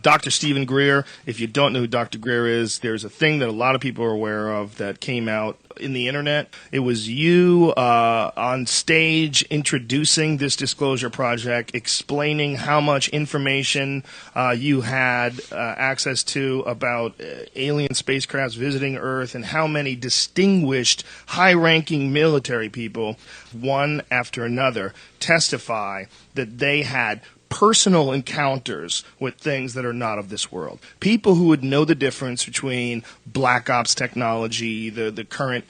Dr. Stephen Greer, if you don't know who Dr. Greer is, there's a thing that a lot of people are aware of that came out in the internet. It was you on stage introducing this disclosure project, explaining how much information you had access to about alien spacecrafts visiting Earth and how many distinguished, high-ranking military people, one after another, testify that they had personal encounters with things that are not of this world. People who would know the difference between black ops technology, the current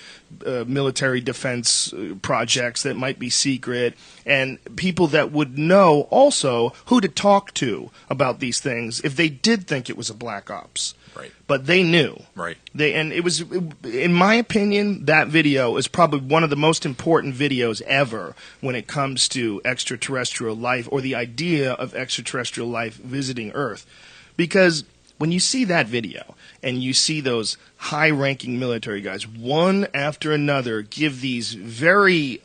military defense projects that might be secret, and people that would know also who to talk to about these things if they did think it was a black ops. Right. But they knew. Right. And it was, in my opinion, that video is probably one of the most important videos ever when it comes to extraterrestrial life or the idea of extraterrestrial life visiting Earth. Because when you see that video and you see those high-ranking military guys, one after another, give these very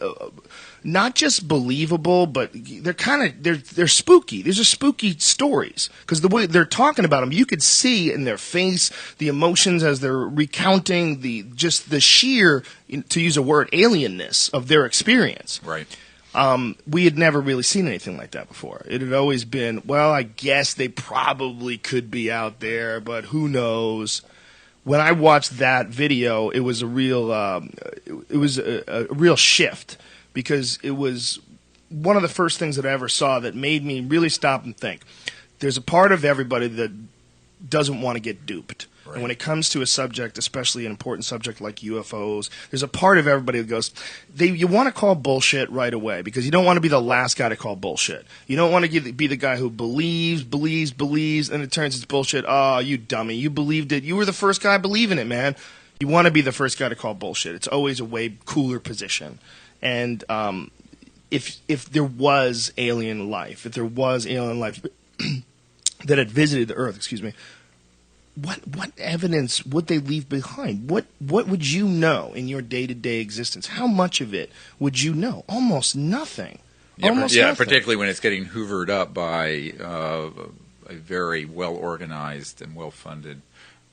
not just believable, but they're spooky. These are spooky stories because the way they're talking about them, you could see in their face the emotions as they're recounting the sheer, to use a word, alienness of their experience. Right. We had never really seen anything like that before. It had always been, well, I guess they probably could be out there, but who knows? When I watched that video, it was a real shift. Because it was one of the first things that I ever saw that made me really stop and think. There's a part of everybody that doesn't want to get duped. Right. And when it comes to a subject, especially an important subject like UFOs, there's a part of everybody that goes, you want to call bullshit right away because you don't want to be the last guy to call bullshit. You don't want to be the guy who believes, and it turns it's bullshit. Oh, you dummy. You believed it. You were the first guy believing it, man. You want to be the first guy to call bullshit. It's always a way cooler position. And if there was alien life, that had visited the Earth, what evidence would they leave behind? What would you know in your day-to-day existence? How much of it would you know? Almost nothing. Yeah, particularly when it's getting hoovered up by a very well-organized and well-funded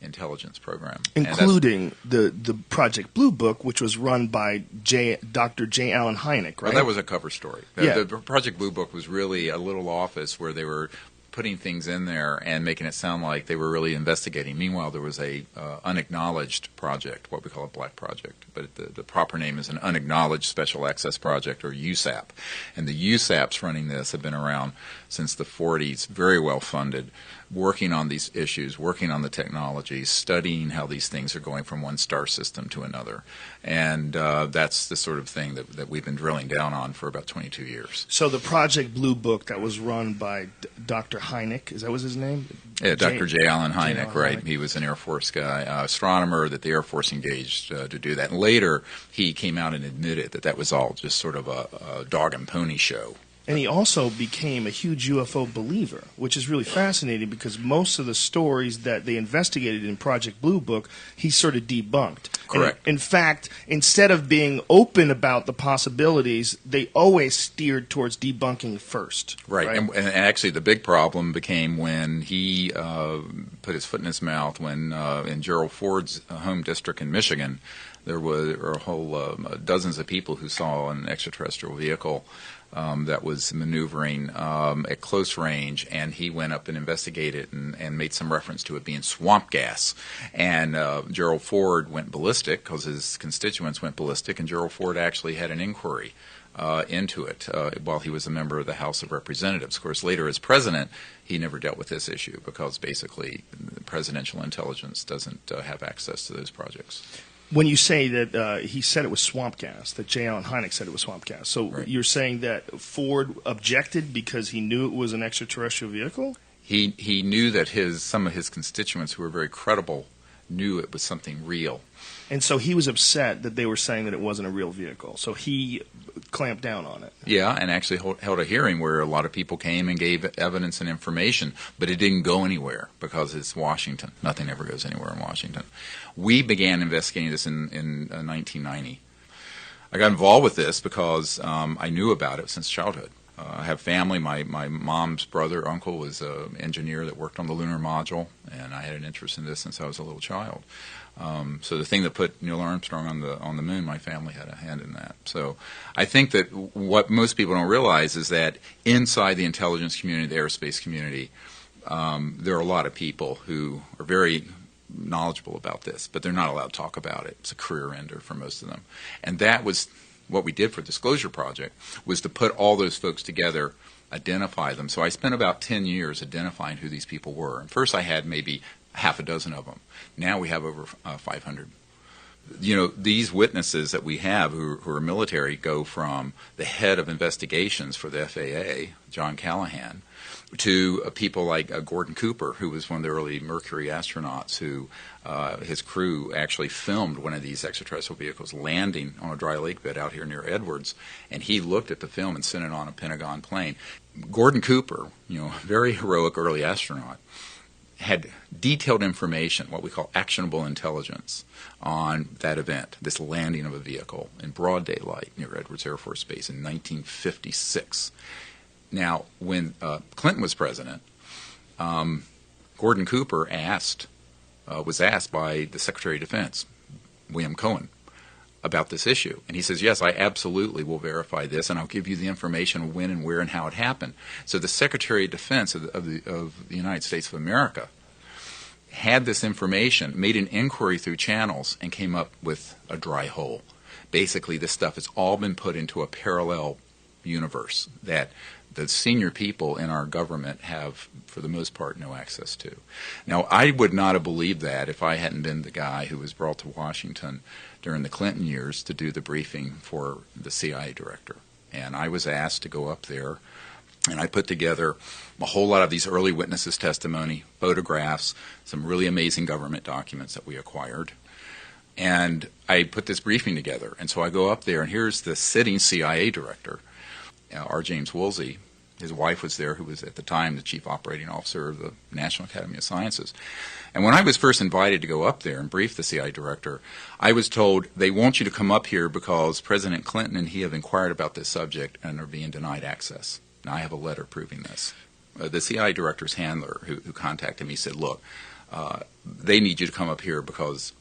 intelligence program, including the Project Blue Book, which was run by Dr. J. Allen Hynek, right? Well, that was a cover story. The Project Blue Book was really a little office where they were putting things in there and making it sound like they were really investigating. Meanwhile, there was a unacknowledged project, what we call a black project, but the proper name is an unacknowledged special access project, or USAP. And the USAPs running this have been around since the 40s, very well funded, working on these issues, working on the technology, studying how these things are going from one star system to another. And that's the sort of thing that we've been drilling down on for about 22 years. So the Project Blue Book that was run by Dr. Hynek, is that was his name? Yeah, Dr. J. Allen Hynek, right. He was an Air Force guy, astronomer that the Air Force engaged to do that. And later, he came out and admitted that was all just sort of a dog and pony show. And he also became a huge UFO believer, which is really fascinating because most of the stories that they investigated in Project Blue Book, he sort of debunked. Correct. And in fact, instead of being open about the possibilities, they always steered towards debunking first. Right. And actually the big problem became when he put his foot in his mouth when in Gerald Ford's home district in Michigan, there were a whole dozens of people who saw an extraterrestrial vehicle that was maneuvering at close range, and he went up and investigated and made some reference to it being swamp gas. And Gerald Ford went ballistic because his constituents went ballistic, and Gerald Ford actually had an inquiry into it while he was a member of the House of Representatives. Of course, later as president, he never dealt with this issue because basically presidential intelligence doesn't have access to those projects. When you say that he said it was swamp gas, that J. Allen Hynek said it was swamp gas, so right. You're saying that Ford objected because he knew it was an extraterrestrial vehicle? He knew that some of his constituents who were very credible knew it was something real. And so he was upset that they were saying that it wasn't a real vehicle. So he clamped down on it. Yeah, and actually held a hearing where a lot of people came and gave evidence and information, but it didn't go anywhere because it's Washington. Nothing ever goes anywhere in Washington. We began investigating this in 1990. I got involved with this because I knew about it since childhood. I have family. My mom's brother, uncle, was an engineer that worked on the lunar module, and I had an interest in this since I was a little child. So the thing that put Neil Armstrong on the moon, my family had a hand in that. So I think that what most people don't realize is that inside the intelligence community, the aerospace community, there are a lot of people who are very knowledgeable about this, but they're not allowed to talk about it. It's a career ender for most of them. And that was what we did for Disclosure Project, was to put all those folks together, identify them. So I spent about 10 years identifying who these people were. And first I had maybe half a dozen of them. Now we have over 500. You know, these witnesses that we have who are military go from the head of investigations for the FAA, John Callahan, to people like Gordon Cooper, who was one of the early Mercury astronauts, who his crew actually filmed one of these extraterrestrial vehicles landing on a dry lake bed out here near Edwards, and he looked at the film and sent it on a Pentagon plane. Gordon Cooper, you know, very heroic early astronaut, had detailed information, what we call actionable intelligence, on that event, this landing of a vehicle in broad daylight near Edwards Air Force Base in 1956. Now, when Clinton was president, Gordon Cooper was asked by the Secretary of Defense, William Cohen, about this issue. And he says, yes, I absolutely will verify this, and I'll give you the information when and where and how it happened. So the Secretary of Defense of the United States of America had this information, made an inquiry through channels, and came up with a dry hole. Basically, this stuff has all been put into a parallel universe that the senior people in our government have, for the most part, no access to. Now, I would not have believed that if I hadn't been the guy who was brought to Washington during the Clinton years to do the briefing for the CIA director. And I was asked to go up there, and I put together a whole lot of these early witnesses' testimony, photographs, some really amazing government documents that we acquired. And I put this briefing together. And so I go up there, and here's the sitting CIA director, R. James Woolsey. His wife was there, who was at the time the chief operating officer of the National Academy of Sciences. And when I was first invited to go up there and brief the CIA director, I was told, they want you to come up here because President Clinton and he have inquired about this subject and are being denied access. Now, I have a letter proving this. The CIA director's handler who contacted me said, look, they need you to come up here because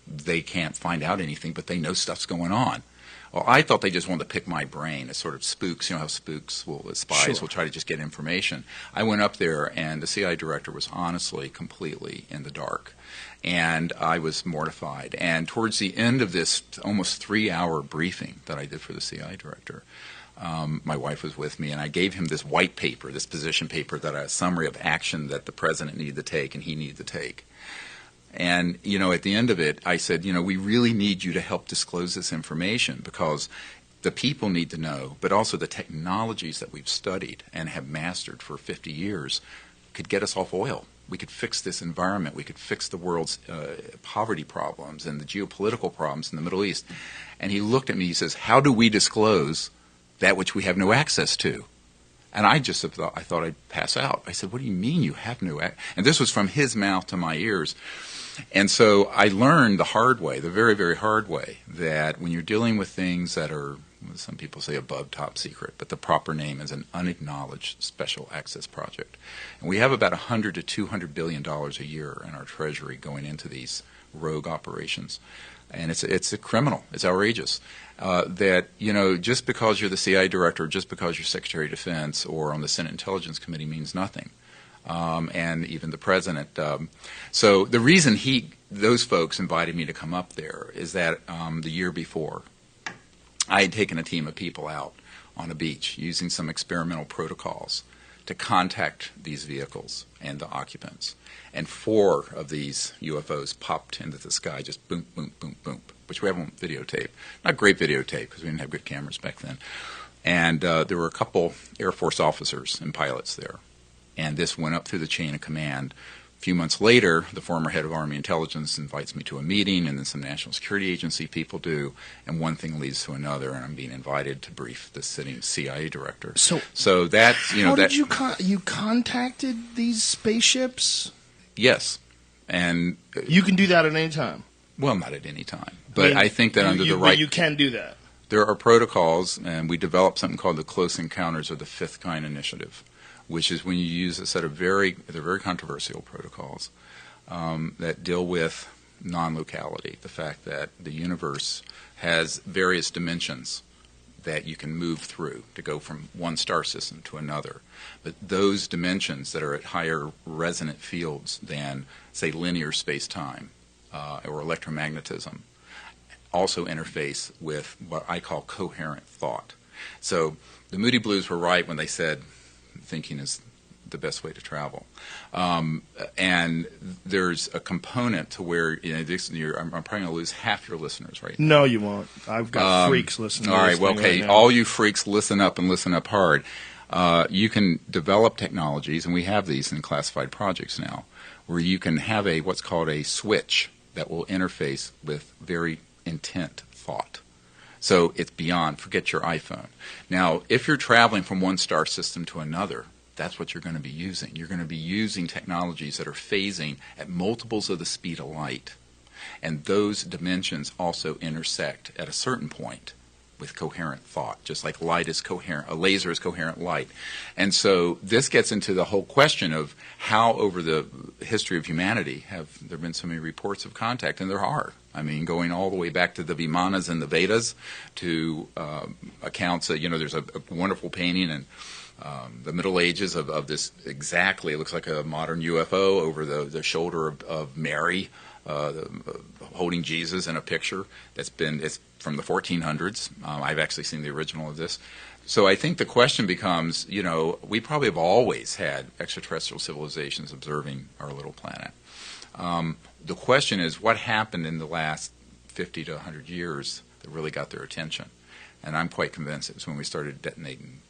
they can't find out anything, but they know stuff's going on. Well, I thought they just wanted to pick my brain as sort of spooks. You know how spooks spies will try to just get information. I went up there, and the CIA director was honestly completely in the dark. And I was mortified. And towards the end of this almost 3-hour briefing that I did for the CIA director, my wife was with me, and I gave him this white paper, this position paper, that a summary of action that the president needed to take and he needed to take. And, you know, at the end of it, I said, you know, we really need you to help disclose this information because the people need to know, but also the technologies that we've studied and have mastered for 50 years could get us off oil. We could fix this environment. We could fix the world's poverty problems and the geopolitical problems in the Middle East. And he looked at me, he says, how do we disclose that which we have no access to? And I thought I'd pass out. I said, what do you mean you have no access? And this was from his mouth to my ears. And so I learned the hard way, the very, very hard way, that when you're dealing with things that are, some people say above top secret, but the proper name is an unacknowledged special access project. And we have about $100 to $200 billion a year in our treasury going into these rogue operations. And it's a criminal. It's outrageous. That, you know, just because you're the CIA director, just because you're Secretary of Defense or on the Senate Intelligence Committee means nothing. And even the president. So the reason those folks invited me to come up there is that the year before, I had taken a team of people out on a beach using some experimental protocols to contact these vehicles and the occupants. And 4 of these UFOs popped into the sky, just boom, boom, boom, boom, which we have on videotape. Not great videotape because we didn't have good cameras back then. And there were a couple Air Force officers and pilots there. And this went up through the chain of command. A few months later, the former head of Army Intelligence invites me to a meeting, and then some National Security Agency people do, and one thing leads to another, and I'm being invited to brief the sitting CIA director. So that's, you know, how did you contacted these spaceships? Yes, and you can do that at any time. Well, not at any time, but I think that under the right, you can do that. There are protocols, and we developed something called the Close Encounters of the Fifth Kind Initiative, which is when you use a set of they're very controversial protocols that deal with non-locality, the fact that the universe has various dimensions that you can move through to go from one star system to another. But those dimensions that are at higher resonant fields than, say, linear space-time or electromagnetism also interface with what I call coherent thought. So the Moody Blues were right when they said thinking is the best way to travel. And there's a component to where I'm probably going to lose half your listeners right now. No, you won't. I've got freaks listening. All right, well, okay. Right, all you freaks, listen up and listen up hard. You can develop technologies, and we have these in classified projects now, where you can have what's called a switch that will interface with very intent thought. So it's beyond, forget your iPhone. Now, if you're traveling from one star system to another, that's what you're going to be using. You're going to be using technologies that are phasing at multiples of the speed of light. And those dimensions also intersect at a certain point with coherent thought, just like light is coherent, a laser is coherent light. And so this gets into the whole question of how over the history of humanity have there been so many reports of contact, and there are. I mean, going all the way back to the Vimanas and the Vedas to accounts that, there's a wonderful painting in the Middle Ages of this exactly, it looks like a modern UFO over the shoulder of Mary, holding Jesus in a picture it's from the 1400s. I've actually seen the original of this. So I think the question becomes, we probably have always had extraterrestrial civilizations observing our little planet. The question is, what happened in the last 50 to 100 years that really got their attention? And I'm quite convinced it was when we started detonating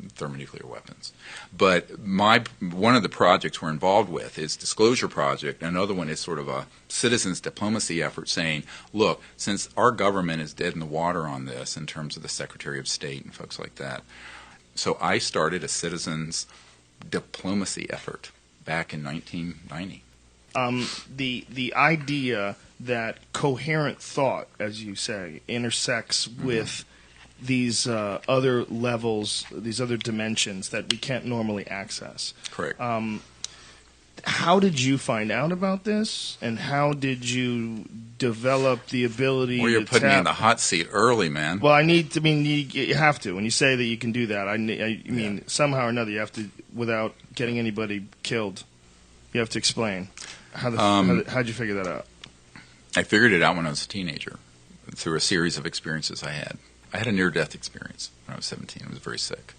thermonuclear weapons. But one of the projects we're involved with is Disclosure Project. Another one is sort of a citizens diplomacy effort saying, look, since our government is dead in the water on this in terms of the Secretary of State and folks like that, so I started a citizens diplomacy effort back in 1990. The idea that coherent thought, as you say, intersects with these other levels, these other dimensions that we can't normally access. Correct. How did you find out about this, and how did you develop the ability Well, you're to putting me in the hot seat early, man. Well, you have to. When you say that you can do that, I mean, somehow or another, you have to, without getting anybody killed, you have to explain. How'd you figure that out? I figured it out when I was a teenager through a series of experiences I had. I had a near-death experience when I was 17. I was very sick.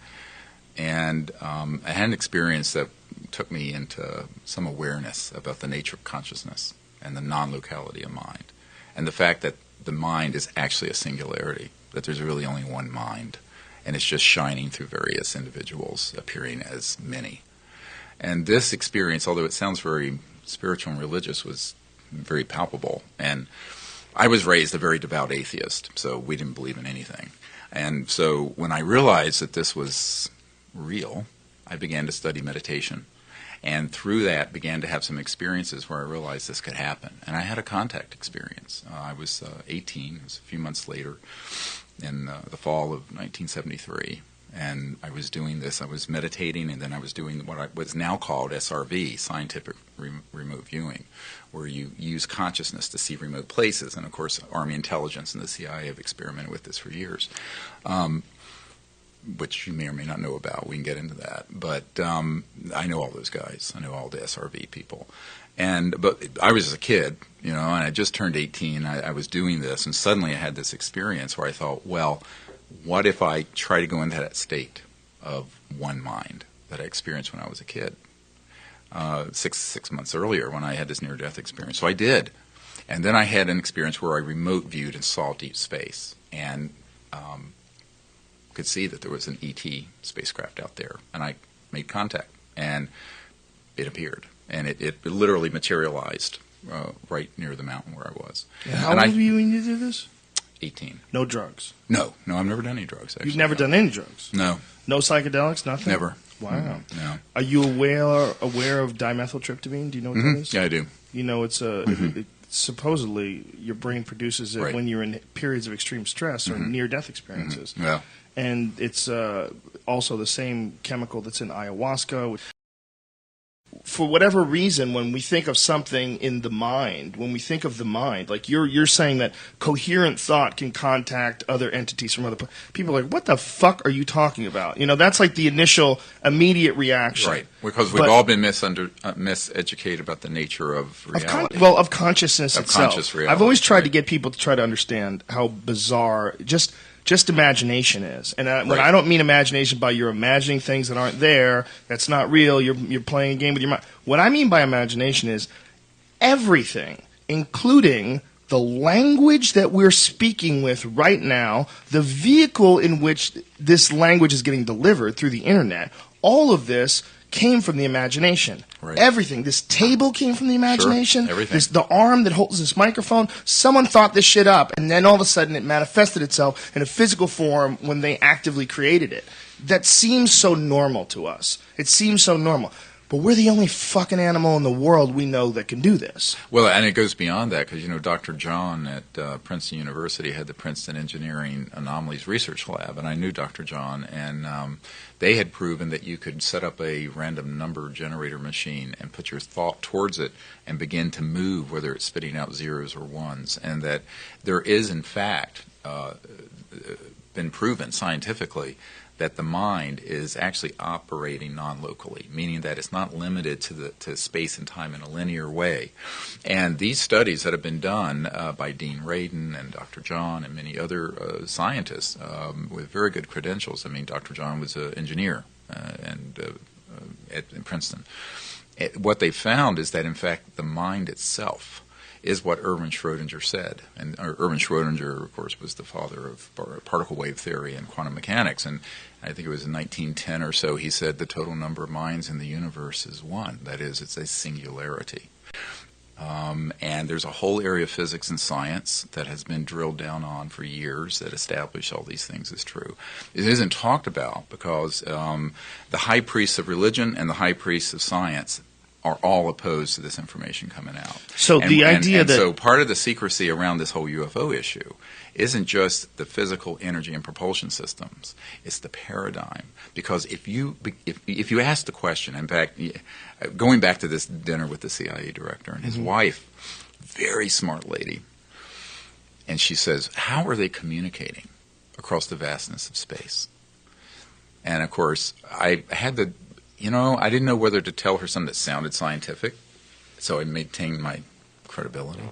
And I had an experience that took me into some awareness about the nature of consciousness and the non-locality of mind. And the fact that the mind is actually a singularity, that there's really only one mind. And it's just shining through various individuals, appearing as many. And this experience, although it sounds very spiritual and religious, was very palpable. And I was raised a very devout atheist, so we didn't believe in anything. And so when I realized that this was real, I began to study meditation. And through that began to have some experiences where I realized this could happen. And I had a contact experience. I was 18, it was a few months later, in the fall of 1973. And I was doing this. I was meditating, and then I was doing what's now called SRV, scientific remote viewing, where you use consciousness to see remote places. And, of course, Army intelligence and the CIA have experimented with this for years, which you may or may not know about. We can get into that. But I know all those guys. I know all the SRV people. But I was a kid, and I just turned 18. I was doing this, and suddenly I had this experience where I thought, well, what if I try to go into that state of one mind that I experienced when I was a kid, 6 months earlier when I had this near-death experience? So I did. And then I had an experience where I remote viewed and saw deep space and could see that there was an ET spacecraft out there. And I made contact, and it appeared. And it literally materialized right near the mountain where I was. And how old were you when you did this? 18. No drugs? No, I've never done any drugs, actually. You've never done any drugs? No. No psychedelics, nothing? Never. Wow. No. Are you aware of dimethyltryptamine? Do you know what that is? Yeah, I do. You know, it's supposedly your brain produces it Right. when you're in periods of extreme stress or near-death experiences. Yeah. And it's also the same chemical that's in ayahuasca. For whatever reason, when we think of something in the mind, when we think of the mind, like you're saying that coherent thought can contact other entities from other people, are like, what the fuck are you talking about? You know, that's like the initial immediate reaction. Right, because we've all been miseducated about the nature of reality. Of consciousness Of itself. conscious reality, I've always tried right. to get people to try to understand how bizarre just imagination is. And when Right. I don't mean imagination by you're imagining things that aren't there, that's not real, you're playing a game with your mind. What I mean by imagination is everything, including the language that we're speaking with right now, the vehicle in which this language is getting delivered through the internet, all of this came from the imagination. Right. Everything. This table came from the imagination. Sure, everything. The arm that holds this microphone. Someone thought this shit up, and then all of a sudden it manifested itself in a physical form when they actively created it. That seems so normal to us. It seems so normal. But we're the only fucking animal in the world we know that can do this. Well, and it goes beyond that because, Dr. John at Princeton University had the Princeton Engineering Anomalies Research Lab, and I knew Dr. John, and they had proven that you could set up a random number generator machine and put your thought towards it and begin to move, whether it's spitting out zeros or ones, and that there is, in fact, been proven scientifically that the mind is actually operating non-locally, meaning that it's not limited to space and time in a linear way. And these studies that have been done by Dean Radin and Dr. John and many other scientists with very good credentials. I mean, Dr. John was an engineer at Princeton. What they found is that, in fact, the mind itself is what Erwin Schrödinger said. And Erwin Schrödinger, of course, was the father of particle wave theory and quantum mechanics. And I think it was in 1910 or so, he said the total number of minds in the universe is one. That is, it's a singularity. And there's a whole area of physics and science that has been drilled down on for years that establish all these things as true. It isn't talked about because the high priests of religion and the high priests of science are all opposed to this information coming out. So so part of the secrecy around this whole UFO issue isn't just the physical energy and propulsion systems; it's the paradigm. Because if you ask the question, in fact, going back to this dinner with the CIA director and his wife, very smart lady, and she says, "How are they communicating across the vastness of space?" And of course, I had the I didn't know whether to tell her something that sounded scientific, so I maintained my credibility,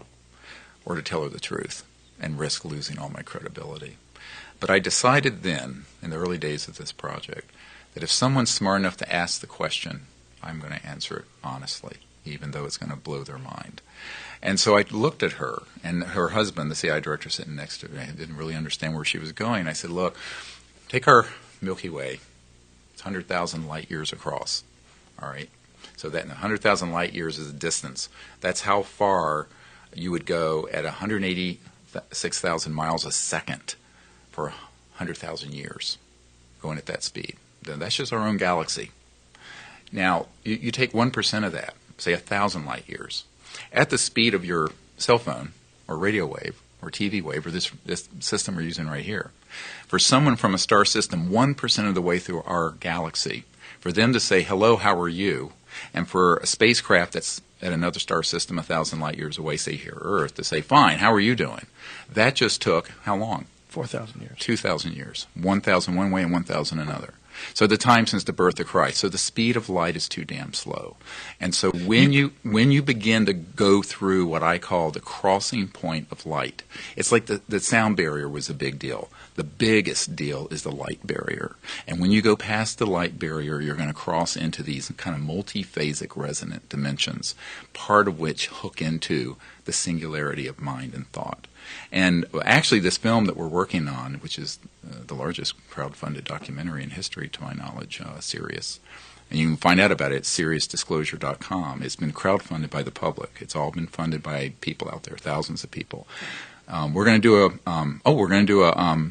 or to tell her the truth and risk losing all my credibility. But I decided then, in the early days of this project, that if someone's smart enough to ask the question, I'm going to answer it honestly, even though it's going to blow their mind. And so I looked at her, and her husband, the CIA director, sitting next to me, didn't really understand where she was going. I said, look, take our Milky Way. 100,000 light years across. All right. So that 100,000 light years is a distance. That's how far you would go at 186,000 miles a second for 100,000 years, going at that speed. That's just our own galaxy. Now, you take 1% of that, say 1,000 light years, at the speed of your cell phone or radio wave or TV wave or this system we're using right here. For someone from a star system 1% of the way through our galaxy, for them to say, hello, how are you? And for a spacecraft that's at another star system 1,000 light years away, say here, Earth, to say, fine, how are you doing? That just took how long? 4,000 years. 2,000 years. 1,000 one way and 1,000 another. So the time since the birth of Christ. So the speed of light is too damn slow. And so when you begin to go through what I call the crossing point of light, it's like the sound barrier was a big deal. The biggest deal is the light barrier. And when you go past the light barrier, you're going to cross into these kind of multiphasic resonant dimensions, part of which hook into the singularity of mind and thought. And actually, this film that we're working on, which is the largest crowd-funded documentary in history, to my knowledge, SIRIUS, and you can find out about it at SiriusDisclosure.com. It's been crowd-funded by the public. It's all been funded by people out there, thousands of people. We're going to do a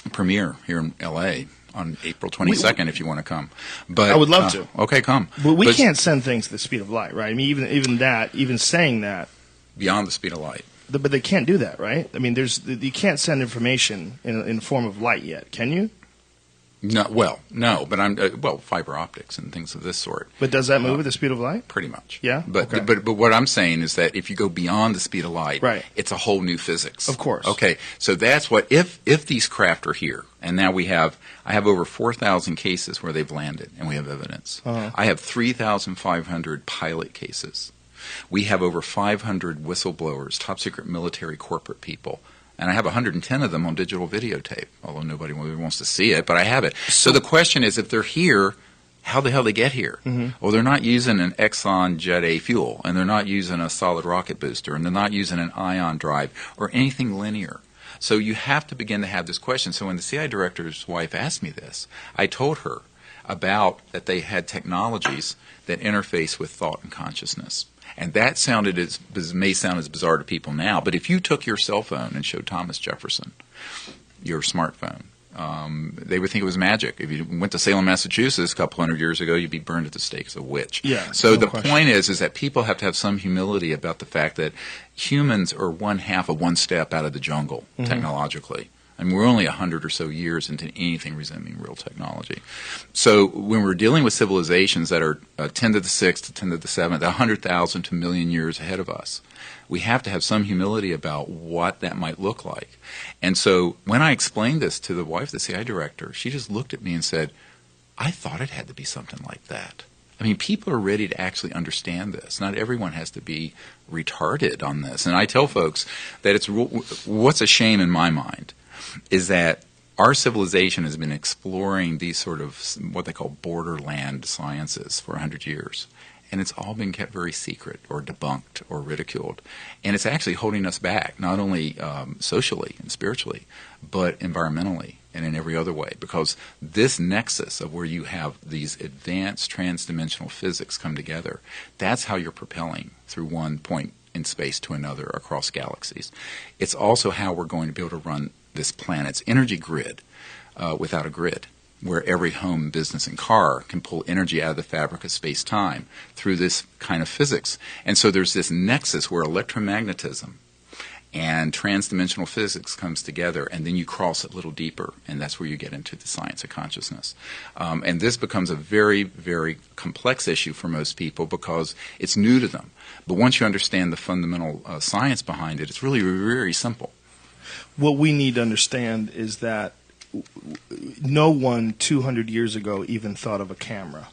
premiere here in L.A. on April 22nd if you want to come. But I would love to. Okay, come. But we can't send things at the speed of light, right? I mean, even saying that, beyond the speed of light. But they can't do that, right? I mean, you can't send information in the form of light yet, can you? No, but fiber optics and things of this sort. But does that move at the speed of light? Pretty much. Yeah. But okay. but what I'm saying is that if you go beyond the speed of light, right, it's a whole new physics. Of course. Okay. So that's what if these craft are here, and now I have over 4,000 cases where they've landed, and we have evidence. Uh-huh. I have 3,500 pilot cases. We have over 500 whistleblowers, top secret military corporate people. And I have 110 of them on digital videotape, although nobody really wants to see it, but I have it. So the question is, if they're here, how the hell they get here? Mm-hmm. Well, they're not using an Exxon Jet A fuel, and they're not using a solid rocket booster, and they're not using an ion drive or anything linear. So you have to begin to have this question. So when the CIA director's wife asked me this, I told her about that they had technologies that interface with thought and consciousness. And that may sound as bizarre to people now, but if you took your cell phone and showed Thomas Jefferson your smartphone, they would think it was magic. If you went to Salem, Massachusetts a couple hundred years ago, you'd be burned at the stake as a witch. Yeah, so no the question. point is that people have to have some humility about the fact that humans are one half of one step out of the jungle technologically. I mean, we're only 100 or so years into anything resembling real technology. So when we're dealing with civilizations that are 10 to the 6th to 10 to the 7th, 100,000 to a million years ahead of us, we have to have some humility about what that might look like. And so when I explained this to the wife, the CIA director, she just looked at me and said, I thought it had to be something like that. I mean, people are ready to actually understand this. Not everyone has to be retarded on this. And I tell folks that what's a shame in my mind is that our civilization has been exploring these sort of what they call borderland sciences for 100 years. And it's all been kept very secret or debunked or ridiculed. And it's actually holding us back, not only socially and spiritually, but environmentally and in every other way. Because this nexus of where you have these advanced transdimensional physics come together, that's how you're propelling through one point in space to another across galaxies. It's also how we're going to be able to run this planet's energy grid without a grid, where every home, business, and car can pull energy out of the fabric of space-time through this kind of physics. And so there's this nexus where electromagnetism and transdimensional physics comes together, and then you cross it a little deeper, and that's where you get into the science of consciousness. And this becomes a very, very complex issue for most people because it's new to them. But once you understand the fundamental science behind it, it's really very simple. What we need to understand is that no one 200 years ago even thought of a camera.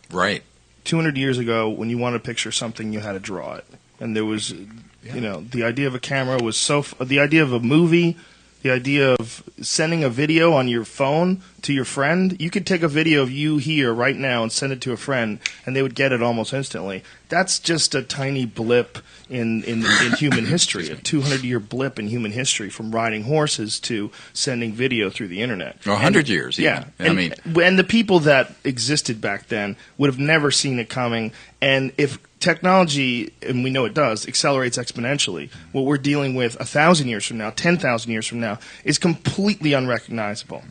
Right. 200 years ago, when you wanted to picture something, you had to draw it. And there was, the idea of a camera was the idea of a movie, the idea of sending a video on your phone to your friend. You could take a video of you here right now and send it to a friend, and they would get it almost instantly. That's just a tiny blip in human history, a 200-year blip in human history, from riding horses to sending video through the internet. 100 years, yeah. even. And the people that existed back then would have never seen it coming. And if technology, and we know it does, accelerates exponentially, what we're dealing with 1,000 years from now, 10,000 years from now, is completely unrecognizable.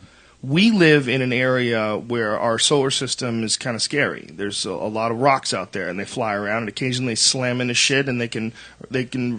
We live in an area where our solar system is kind of scary. There's a lot of rocks out there, and they fly around, and occasionally slam into shit, and they can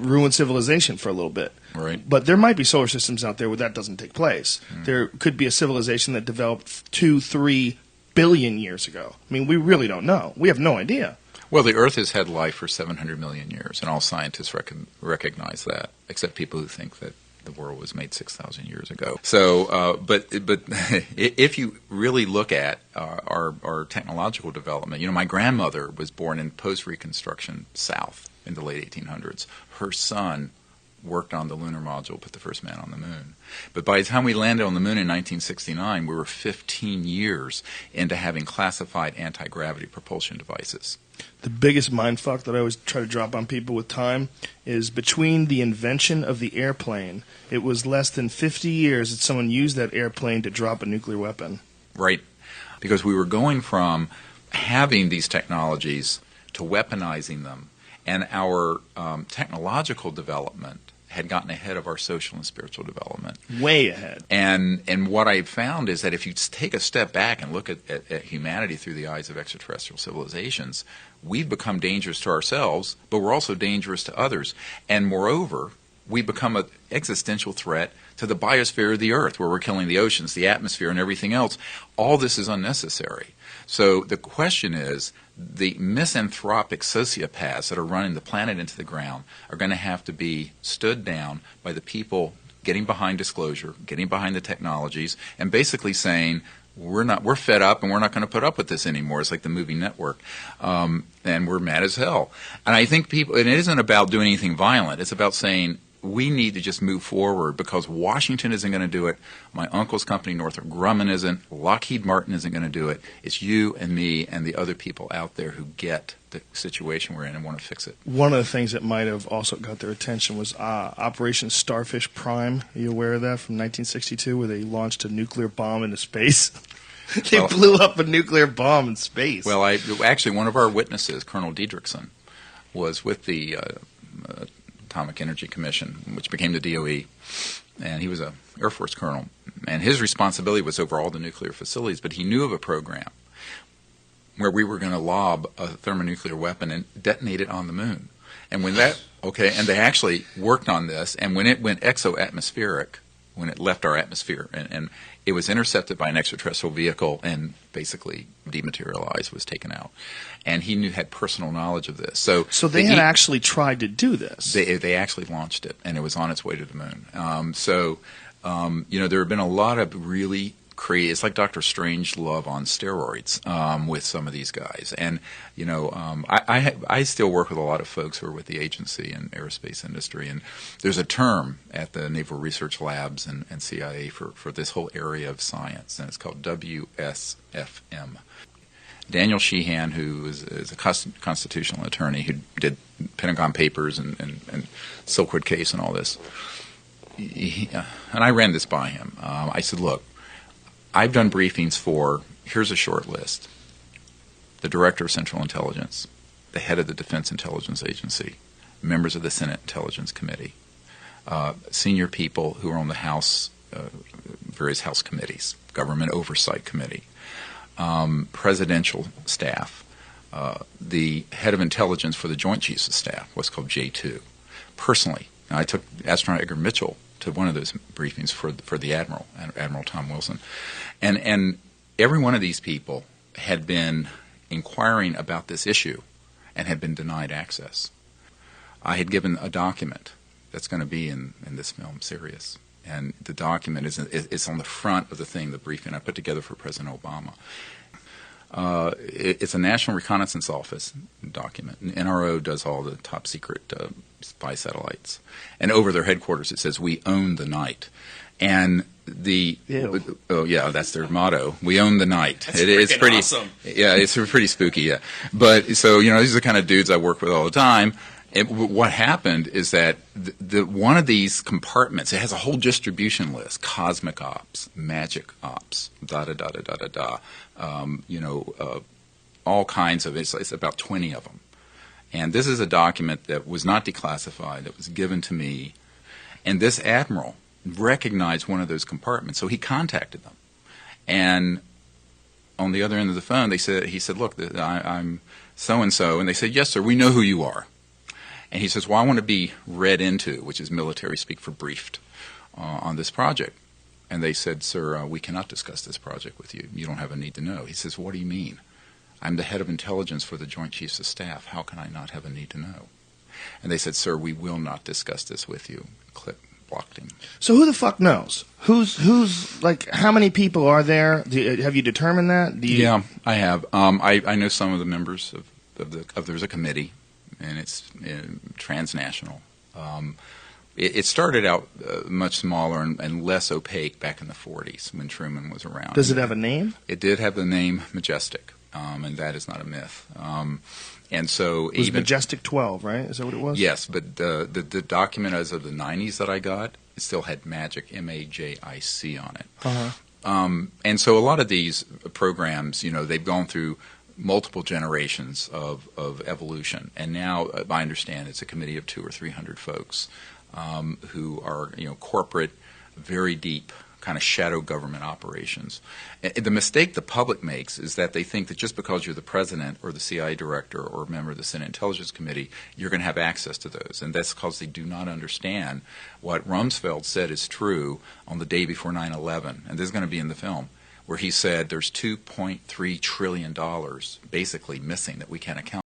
ruin civilization for a little bit. Right. But there might be solar systems out there where that doesn't take place. There could be a civilization that developed 2-3 billion years ago. I mean, we really don't know. We have no idea. Well, the Earth has had life for 700 million years, and all scientists recognize that, except people who think that the world was made 6,000 years ago. So, but if you really look at our technological development, my grandmother was born in post-Reconstruction South in the late 1800s. Her son worked on the lunar module, put the first man on the moon. But by the time we landed on the moon in 1969, we were 15 years into having classified anti-gravity propulsion devices. The biggest mindfuck that I always try to drop on people with time is between the invention of the airplane, it was less than 50 years that someone used that airplane to drop a nuclear weapon. Right. Because we were going from having these technologies to weaponizing them, and our technological development had gotten ahead of our social and spiritual development. Way ahead. And what I found is that if you take a step back and look at humanity through the eyes of extraterrestrial civilizations, we've become dangerous to ourselves, but we're also dangerous to others. And moreover, we become an existential threat to the biosphere of the Earth, where we're killing the oceans, the atmosphere, and everything else. All this is unnecessary. So the question is, the misanthropic sociopaths that are running the planet into the ground are going to have to be stood down by the people getting behind disclosure, getting behind the technologies, and basically saying, we're fed up and we're not going to put up with this anymore. It's like the movie Network. And we're mad as hell. And I think people, and it isn't about doing anything violent. It's about saying, we need to just move forward because Washington isn't going to do it. My uncle's company, Northrop Grumman, isn't. Lockheed Martin isn't going to do it. It's you and me and the other people out there who get the situation we're in and want to fix it. One of the things that might have also got their attention was Operation Starfish Prime. Are you aware of that, from 1962, where they launched a nuclear bomb into space? They blew up a nuclear bomb in space. Well, actually, one of our witnesses, Colonel Diedrichson, was with the Atomic Energy Commission, which became the DOE, and he was an Air Force colonel. And his responsibility was over all the nuclear facilities, but he knew of a program where we were going to lob a thermonuclear weapon and detonate it on the moon. And when that, and they actually worked on this, and when it went exo-atmospheric, when it left our atmosphere, and it was intercepted by an extraterrestrial vehicle and basically dematerialized, was taken out. And he had personal knowledge of this. So they had actually tried to do this. They actually launched it, and it was on its way to the moon. There have been a lot of really creative. It's like Dr. Strangelove on steroids with some of these guys. And I still work with a lot of folks who are with the agency and aerospace industry. And there's a term at the Naval Research Labs and CIA for this whole area of science, and it's called WSFM. Daniel Sheehan, who is a constitutional attorney who did Pentagon Papers and Silkwood Case and all this, and I ran this by him. I said, look, I've done briefings here's a short list: the Director of Central Intelligence, the head of the Defense Intelligence Agency, members of the Senate Intelligence Committee, senior people who are on the House, various House committees, Government Oversight Committee, presidential staff, the head of intelligence for the Joint Chiefs of Staff, what's called J2. Personally, I took astronaut Edgar Mitchell to one of those briefings for the Admiral, Admiral Tom Wilson. And every one of these people had been inquiring about this issue and had been denied access. I had given a document that's going to be in this film, SIRIUS. And the document is on the front of the briefing I put together for President Obama. It's a National Reconnaissance Office document. NRO does all the top secret spy satellites. And over their headquarters it says, "We own the night." And that's their motto. We own the night. It's pretty awesome. Yeah, it's pretty spooky, yeah. But so, these are the kind of dudes I work with all the time. What happened is that one of these compartments, it has a whole distribution list: cosmic ops, magic ops, all kinds of it. It's about 20 of them. And this is a document that was not declassified, that was given to me. And this admiral recognized one of those compartments, so he contacted them. And on the other end of the phone, he said, "Look, I'm so-and-so." And they said, "Yes, sir, we know who you are." And he says, "Well, I want to be read into," which is military speak for briefed, on this project. And they said, "Sir, we cannot discuss this project with you. You don't have a need to know." He says, "What do you mean? I'm the head of intelligence for the Joint Chiefs of Staff. How can I not have a need to know?" And they said, "Sir, we will not discuss this with you." Clip blocked him. So who the fuck knows? Who's like, how many people are there? Have you determined that? Yeah, I have. I know some of the members of there's a committee, and it's transnational. It started out much smaller and less opaque back in the 40s when Truman was around. Does it have a name? It did have the name Majestic, and that is not a myth. And so it was Majestic 12, right? Is that what it was? Yes, but the document as of the 90s that I got, it still had Magic, MAJIC, on it. Uh-huh. And so a lot of these programs, they've gone through multiple generations of evolution, and now I understand it's a committee of 200 or 300 folks who are corporate, very deep kind of shadow government operations. The mistake the public makes is that they think that just because you're the president or the CIA director or a member of the Senate Intelligence Committee, you're going to have access to those. And that's because they do not understand what Rumsfeld said is true on the day before 9/11. And this is going to be in the film, where he said there's $2.3 trillion basically missing that we can't account